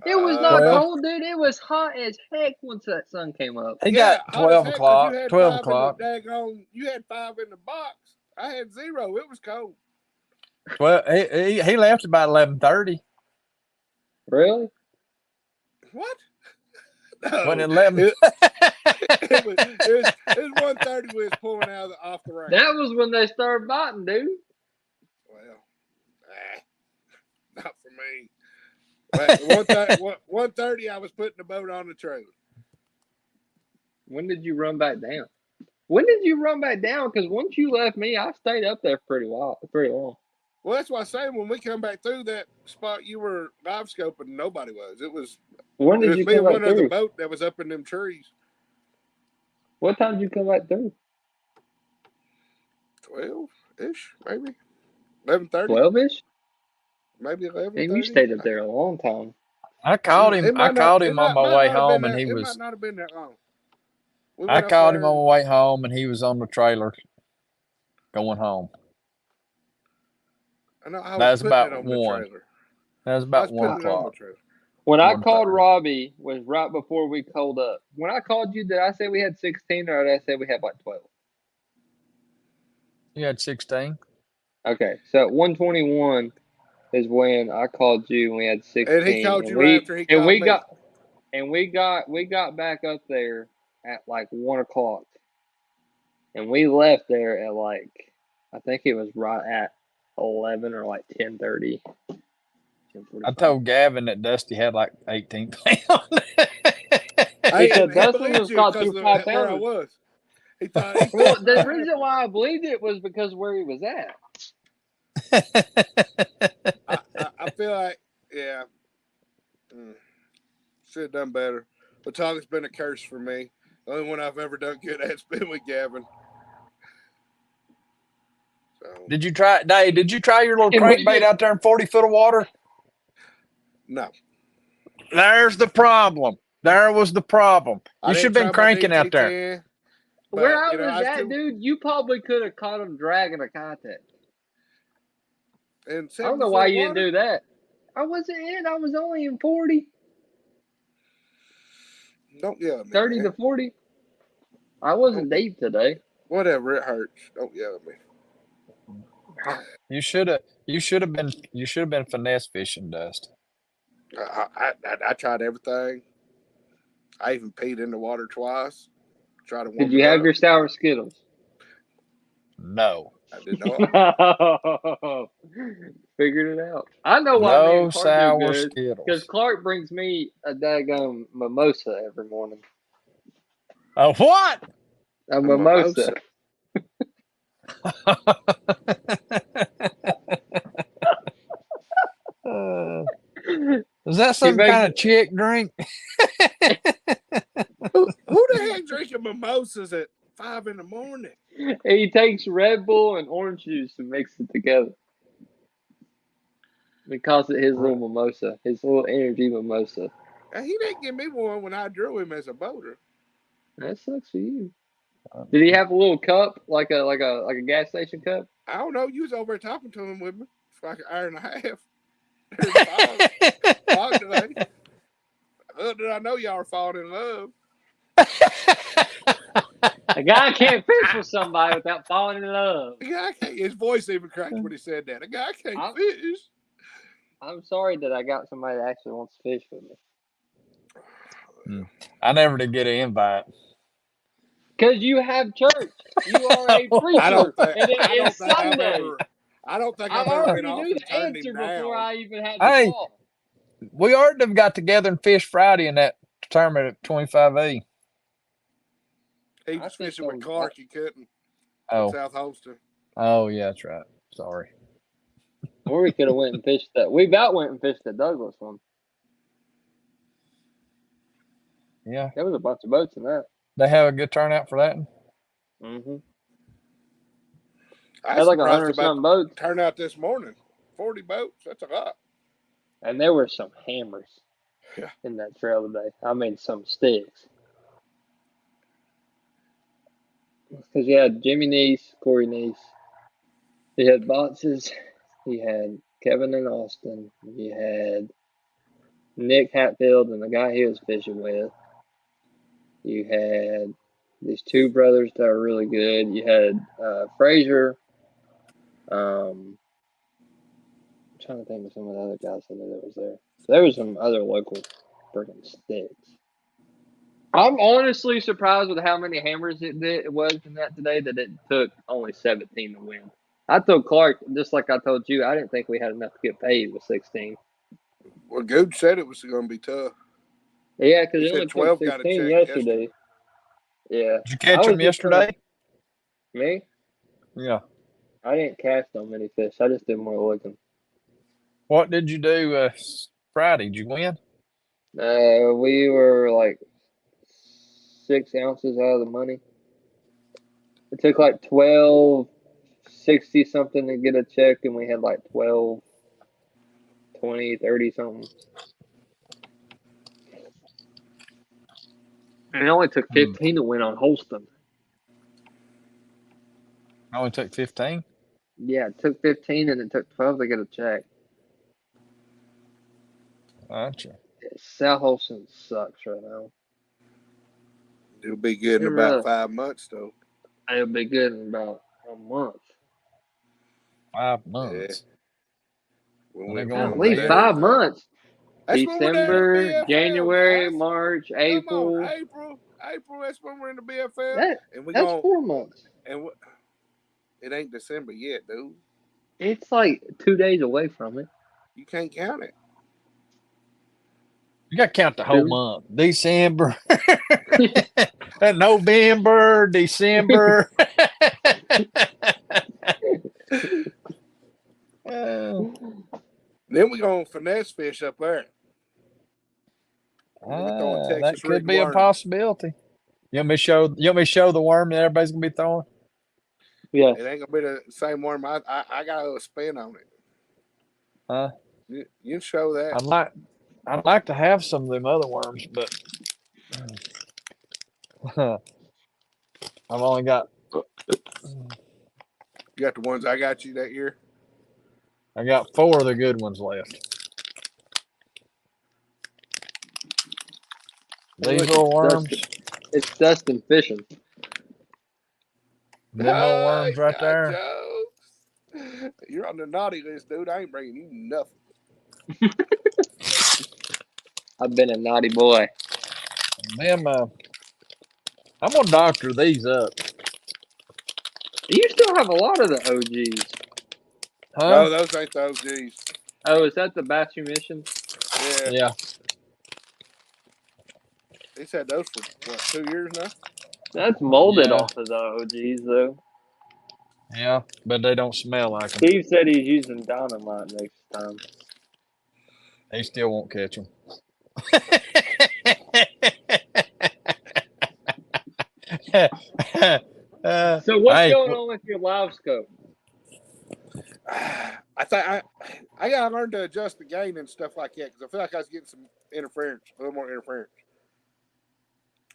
It was not 12. cold, dude. It was hot as heck once that sun came up. He got 12 o'clock. 12 o'clock. You had 5 in the box. I had 0. It was cold. Well, he left about 11:30. Really? What? No. When 11. It was 1:30 when it was pulling off the rain. That was when they started biting, dude. Well, not for me. 1:30, I was putting the boat on the trailer. When did you run back down? Because once you left me, I stayed up there pretty long. Well, that's why I say when we come back through that spot you were live scoping, nobody was. It was. When did you me come and back one other through? boat that was up in them trees. What time did you come back through? 12-ish, maybe 11:30. 12-ish? Maybe 11:30. Maybe you stayed up there a long time. I called him. I called him on my way home, and he was. It might not have been that long. I called him on my way home, and he was on the trailer going home. That was about 1. That was about 1 o'clock. When I called Robbie, was right before we called up. When I called you, did I say we had 16 or did I say we had like 12? You had 16. Okay, so at 1:21 is when I called you and we had 16. And he called you right after he called me. We got back up there at like 1 o'clock. And we left there at like, I think it was right at 11 or like 10:30. I told Gavin that Dusty had like 18 pounds. He said Dusty was caught 2 5 where I pounds. was. He thought. Well, the reason why I believed it was because where he was at. I feel like, yeah, should have done better. But talking's been a curse for me. The only one I've ever done good at has been with Gavin. So. Did you try, Dave? Did you try your little crankbait out there in 40 foot of water? No. There's the problem. There was the problem. You should have been cranking out there. Where I was at, dude, you probably could have caught him dragging a contact. I don't know why you didn't do that. I wasn't in. I was only in 40. Don't yell at me, 30 man. to 40. I wasn't deep today. Whatever, it hurts. Don't yell at me. You should have been finesse fishing, Dust. I tried everything. I even peed in the water twice. Try to warm Did you it have up. your sour Skittles? No. I did not. No. Figured it out. I know why me No and Clark do sour good. Because Skittles. Clark brings me a daggone mimosa every morning. A what? A mimosa. mimosa. Is that He some makes kind of chick drink? Who the heck drinking mimosas at 5 in the morning? He takes Red Bull and orange juice and mixes it together. He calls it his little mimosa, his little energy mimosa. He didn't give me one when I drew him as a boater. That sucks for you. Did he have a little cup, like a gas station cup? I don't know. You was over there talking to him with me for like an hour and a half. There's fog today. Little did I know y'all were falling in love. A guy can't fish with somebody without falling in love. A guy can't. His voice even cracked when he said that. A guy can't fish. I'm sorry that I got somebody that actually wants to fish with me. I never did get an invite. Because you have church. You are a preacher. I don't think Sunday. I've ever been off knew and the turned answer him down. before I even had Hey, the call. we ought to have got together and fished Friday in that tournament at 25E. He was fishing with Clark. He couldn't. Oh. South Holston. Oh, yeah, that's right. Sorry. Or we could have went and fished that. We about went and fished the Douglas one. Yeah. There was a bunch of boats in that. They have a good turnout for that one? Mm-hmm. I had like surprised 100 about some boats. Turnout this morning. 40 boats. That's a lot. And there were some hammers Yeah. in that trail today. I mean, some sticks. Because you had Jimmy Neese, Corey Neese. You had Boxes. You had Kevin and Austin. You had Nick Hatfield and the guy he was fishing with. You had these two brothers that are really good. You had Frazier. I'm trying to think of some of the other guys I knew that was there. There was some other local freaking sticks. I'm honestly surprised with how many hammers it was in that today that it took only 17 to win. I told Clark, just like I told you, I didn't think we had enough to get paid with 16. Well, Gooch said it was going to be tough. Yeah, because he it only said 12 took got a 16 check yesterday. Yeah. Did you catch them yesterday? Me? Yeah. I didn't cast on many fish. I just did more looking. What did you do Friday? Did you win? We were like 6 ounces out of the money. It took like 12.60 something to get a check, and we had like 12.20, 30 something. And it only took 15 to win on Holston. Only took 15? Yeah, it took 15 and it took 12 to get a check. Gotcha. South Holston sucks right now. It'll be good in about 5 months, though. It'll be good in about a month. 5 months. Yeah. Golly, 5 months. That's December, January, March, April. Come on, April. That's when we're in the BFL. That's 4 months. And it ain't December yet, dude. It's like 2 days away from it. You can't count it. You got to count the whole month. December, November, December. Then we're going to finesse fish up there. That could be a possibility. You want me to show the worm that everybody's gonna be throwing? Yeah. It ain't gonna be the same worm. I got a spin on it. Huh? You can show that. I'd like to have some of them other worms, but I've only got. You got the ones I got you that year? I got 4 of the good ones left. These Look, little worms. It's Dustin fishing. Them little worms right got there. jokes. You're on the naughty list, dude. I ain't bringing you nothing. I've been a naughty boy. Them, I'm gonna doctor these up. You still have a lot of the OGs. Huh? No, those ain't the OGs. Oh, is that the Bass Mission? Yeah. Yeah. He's had those for, what, 2 years now? That's molded Yeah. off of the OGs, though. Yeah, but they don't smell like them. Steve said he's using dynamite next time. He still won't catch them. So what's hey, going on with your live scope? I think I gotta learn to adjust the gain and stuff like that because I feel like I was getting some interference, a little more interference.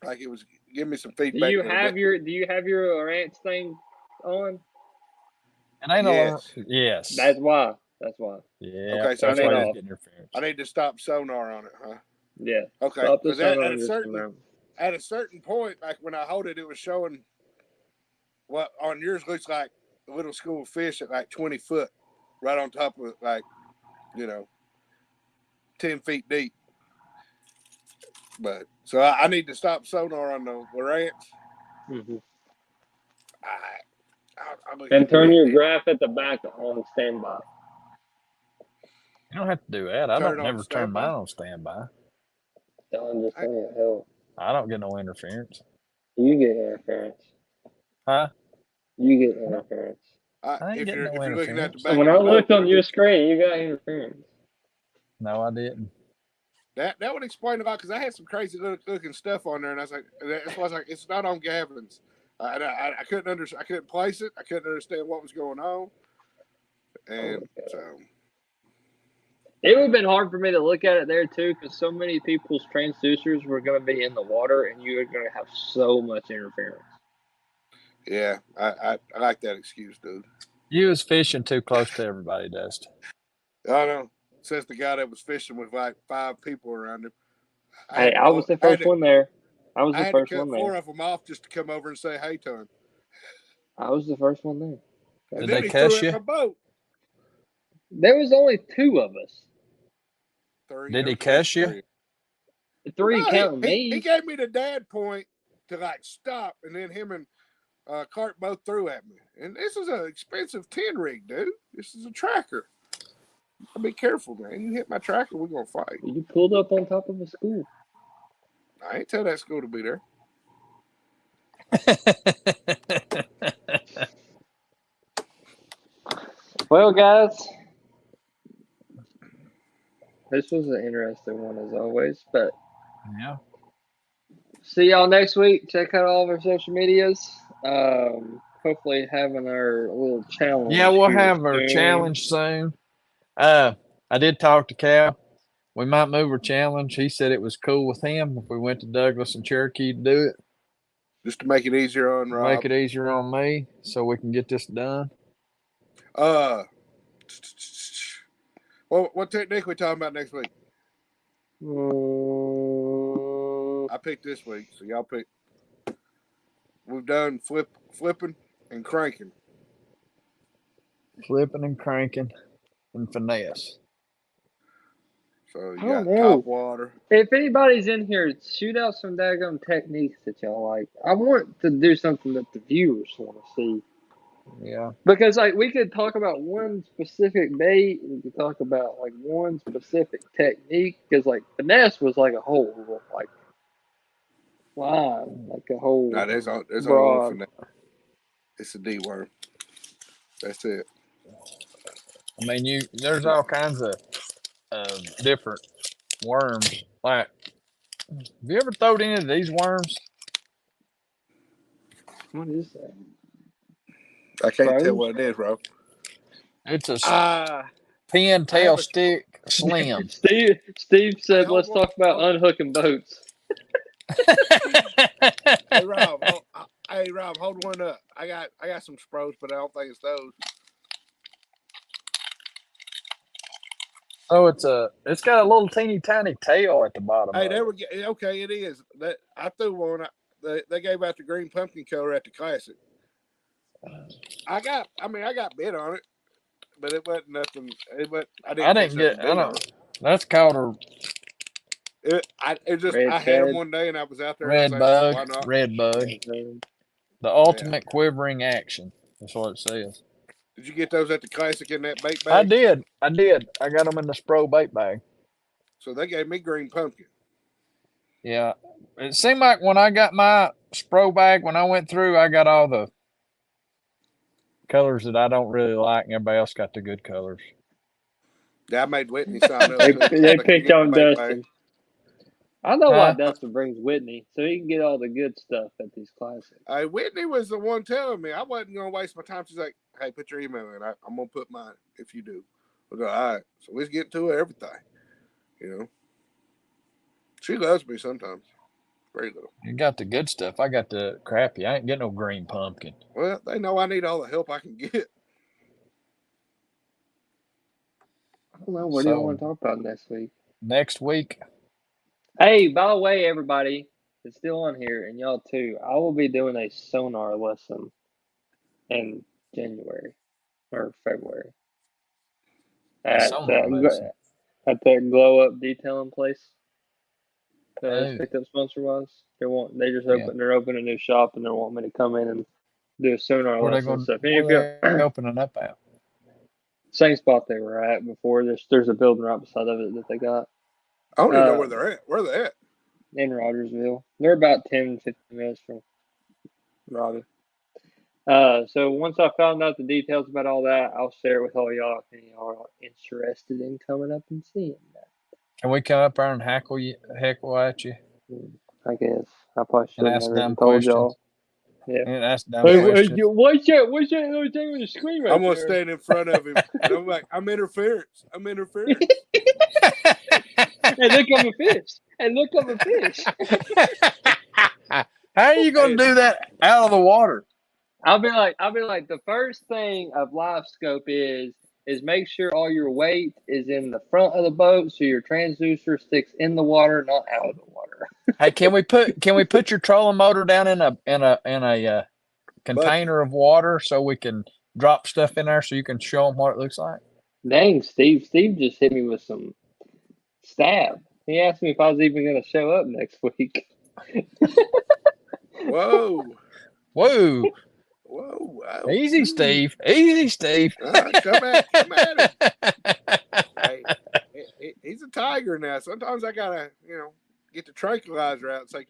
Like it was giving me some feedback. Do you have your ranch thing on? And I know. Yes. Yes. That's why. Yeah. Okay, so that's I why need you're off. getting interference. I need to stop sonar on it, huh? Yeah. Okay. Stop the Because at sonar a just a certain minute. at a certain point, like when I hold it, it was showing what on yours looks like a little school of fish at like 20 foot, right on top of like, 10 feet deep. But so I need to stop sonar on the ranch. Mm-hmm. I'll look And at turn that. your graph at the back on standby. You don't have to do that. I Turn don't on never turn standby? mine on standby. Don't just saying it help. I don't get no interference. You get interference. Huh? You get interference. I ain't If getting you're no looking at the interference. back When of I the boat, looked on your screen, you got interference. No, I didn't. that would explain a lot because I had some crazy looking stuff on there, and I was like, that's why I was like, it's not on Gavin's. I couldn't understand. I couldn't place it. I couldn't understand what was going on, and so It would have been hard for me to look at it there too, because so many people's transducers were going to be in the water, and you were going to have so much interference. yeah, I like that excuse, dude. You was fishing too close to everybody, Dust. I know. Says the guy that was fishing with like 5 people around him. Hey, I was the first one there. I was I the had to first cut one 4 there. of them off just to come over and say hey to him. I was the first one there. And Did then they he threw cuss it in you? my boat. There was only 2 of us. 3. Did he Okay, cuss you? 3 No, counting he me. gave me the dad point to like stop, and then him and Cart both threw at me. And this is an expensive 10 rig, dude. This is a tracker. I'll be careful, man. You hit my tracker, we're gonna fight. You pulled up on top of a school. I ain't tell that school to be there. Well, guys, this was an interesting one as always. But Yeah. see y'all next week. Check out all of our social medias. Hopefully having our little challenge. Yeah, we'll here have our soon. challenge soon. I did talk to Cal. We might move our challenge. He said it was cool with him if we went to Douglas and Cherokee to do it. Just to make it easier on Rob. Make it easier on me so we can get this done. What technique we talking about next week? I picked this week, so y'all pick. We've done flipping and cranking. Flipping and cranking and finesse. So you I got don't know. top water. If anybody's in here, shoot out some daggum techniques that y'all like. I want to do something that the viewers want to see. Yeah. Because like we could talk about one specific bait, we could talk about like one specific technique. Because like finesse was like a whole like line, like a whole No, there's only one broad. finesse. It's a D worm. That's it. I mean, there's all kinds of different worms. Like, have you ever thrown any of these worms? What is that? I can't Froze? tell what it is, bro. It's a pin I tail have a- stick slim. Steve said, hold "Let's on, talk about hold- unhooking boats." Hey Rob, hold one up. I got some spros, but I don't think it's those. So it's got a little teeny tiny tail at the bottom. Hey, of they it. were okay. It is that I threw one. They gave out the green pumpkin color at the classic. I got bit on it, but it wasn't nothing. I I didn't catch didn't nothing get. I big on it. don't. That's called a Red I had them shad. one day and I was out there and I was red like, bug. why not? Red bug. Mhm. The Yeah. ultimate quivering action. That's what it says. Did you get those at the classic in that bait I bag? did. I did. I got them in the Spro bait bag. So they gave me green pumpkin. Yeah. It seemed like when I got my Spro bag, when I went through, I got all the colors that I don't really like, and everybody else got the good colors. Yeah, I made Whitney sign up They too. they They could picked get the on bait bag. Dustin. I know why Huh? Dustin brings Whitney, so he can get all the good stuff at these classics. Whitney was the one telling me I wasn't going to waste my time. She's like, hey, put your email in. I'm going to put mine if you do. I go, all right. So we get to everything. You know, she loves me sometimes. Very little. You got the good stuff. I got the crappy. I ain't getting no green pumpkin. Well, they know I need all the help I can get. I don't know. What do you want to talk about next week? Next week, Hey, by the way, everybody that's still on here, and y'all too, I will be doing a sonar lesson in January or February at sonar lesson. at that glow up detailing place that I just Oh, picked up sponsor wise. yeah. They're opening a new shop and they want me to come in and do a sonar Where they lesson and going? stuff. And if Where they you opening up at? same spot they were at before, there's a building right beside of it that they got. I don't even know where they're at. Where are they at? In Rogersville. They're about 10, 15 minutes from Robbie. So once I found out the details about all that, I'll share it with all y'all if any y'all are interested in coming up and seeing that. Can we come up there and heckle at you I guess I probably and should have ask never even dumb told questions? y'all. Yeah. And ask dumb Hey, questions. what's that little thing on the screen right I'm going to there? stand in front of him. And I'm like, I'm interference. I'm interference. Hey, look, I'm a fish. Hey, look, I'm a fish. How are you going to do that out of the water? I'll be like, the first thing of live scope is make sure all your weight is in the front of the boat, so your transducer sticks in the water, not out of the water. Hey, can we put your trolling motor down in a container of water so we can drop stuff in there so you can show them what it looks like? Dang, Steve! Steve just hit me with some stab. He asked me if I was even going to show up next week. Whoa. Whoa. Whoa. Wow. Easy, Steve. Easy, Steve. Come at him. Hey, he's a tiger now. Sometimes I gotta, get the tranquilizer out and say,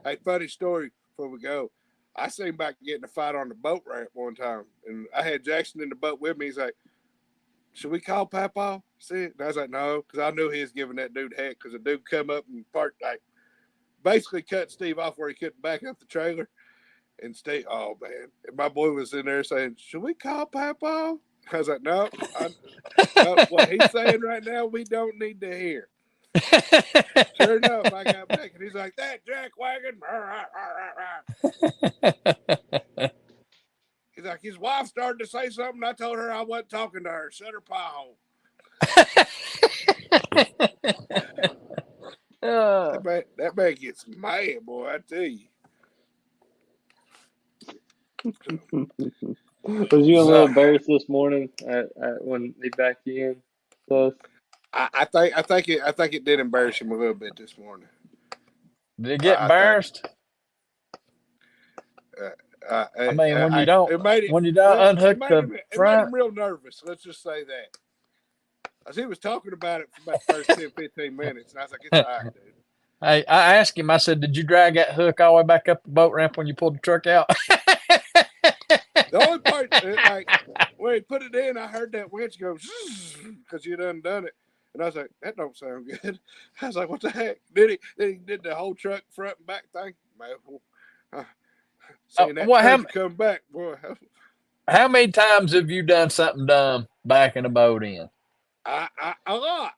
"Hey, funny story before we go. I seen back getting a fight on the boat ramp one time, and I had Jackson in the boat with me. He's like, "Should we call Papa?" See it? And I was like, "No," because I knew he was giving that dude heck. Because the dude come up and basically cut Steve off where he couldn't back up the trailer. And Steve, oh man, and my boy was in there saying, "Should we call Papa?" I was like, "No, what he's saying right now, we don't need to hear." Sure enough, I got back and he's like, "That jack wagon." He's like, his wife started to say something. I told her I wasn't talking to her. Shut her pie hole. That man gets mad, boy. I tell you. Was you a little embarrassed this morning when they backed you in? So, I think it did embarrass him a little bit this morning. Did it get embarrassed? I mean, when you don't unhook the front, it made him real nervous. Let's just say that. As he was talking about it for about the first 10, 15 minutes, and I was like, "It's all right, dude." Hey, I asked him. I said, "Did you drag that hook all the way back up the boat ramp when you pulled the truck out?" The only part, when he put it in, I heard that winch go because you'd undone it, and I was like, "That don't sound good." I was like, "What the heck?" Then he did the whole truck front and back thing. Seeing that come back, boy. How many times have you done something dumb backing a boat in? A lot.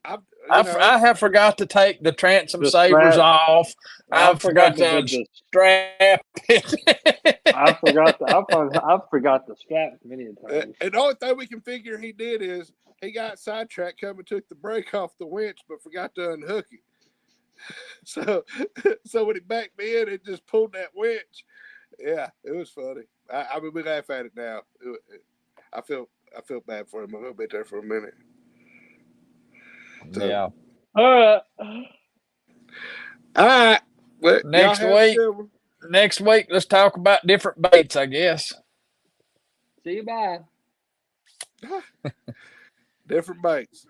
I have forgot to take the transom The sabers strap. off. I I forgot to put the. unstrap it. I forgot. I forgot the strap many times. And the only thing we can figure he did is he got sidetracked, coming, took the brake off the winch, but forgot to unhook it. So when he backed me in, it just pulled that winch. Yeah, it was funny. I mean, we laugh at it now. I feel bad for him a little bit there for a minute. So, Yeah. All right. All right. Well, Next y'all have week, a good one. next week, let's talk about different baits, I guess. See you. Bye. Different baits.